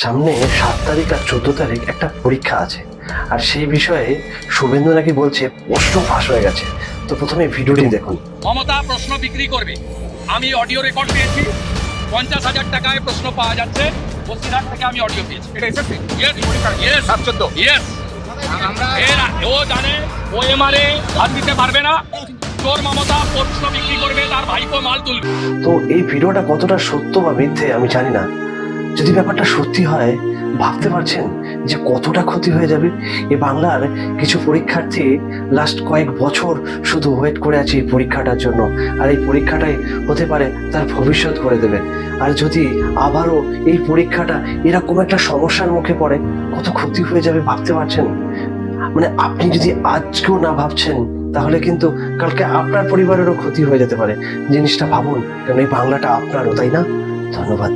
সামনে 7 তারিখ আর 14 তারিখ একটা পরীক্ষা আছে, আর সেই বিষয়ে শুভেন্দু নাকি বলছে প্রশ্ন ফাঁস হয়ে গেছে। তো প্রথমে ভিডিওটি দেখুন। মমতা প্রশ্ন বিক্রি করবে। আমি অডিও রেকর্ড পেয়েছি, 50,000 টাকায় প্রশ্ন পাওয়া যাচ্ছে। বসিরহাট থেকে আমি অডিও পেয়েছি। এটা এসেছে ইয়েস 7-14 ইয়েস। ও জানে ও এমআরএ হাত দিতে পারবে না। তোর মমতা প্রশ্ন বিক্রি করবে, তার ভাইপো মাল তুলবে। তো এই ভিডিওটা কতটা সত্য বা মিথ্যে আমি জানি না। যদি ব্যাপারটা সত্যি হয়, ভাবতে পারছেন যে কতটা ক্ষতি হয়ে যাবে। এ বাংলার কিছু পরীক্ষার্থী লাস্ট কয়েক বছর শুধু ওয়েট করে আছে এই পরীক্ষাটার জন্য, আর এই পরীক্ষাটাই হতে পারে তার ভবিষ্যৎ করে দেবে। আর যদি আবারও এই পরীক্ষাটা এরকম একটা সমস্যার মুখে পড়ে, কত ক্ষতি হয়ে যাবে ভাবতে পারছেন? মানে আপনি যদি আজকেও না ভাবছেন, তাহলে কিন্তু কালকে আপনার পরিবারেরও ক্ষতি হয়ে যেতে পারে। জিনিসটা ভাবুন, কারণ এই বাংলাটা আপনারও, তাই না? ধন্যবাদ।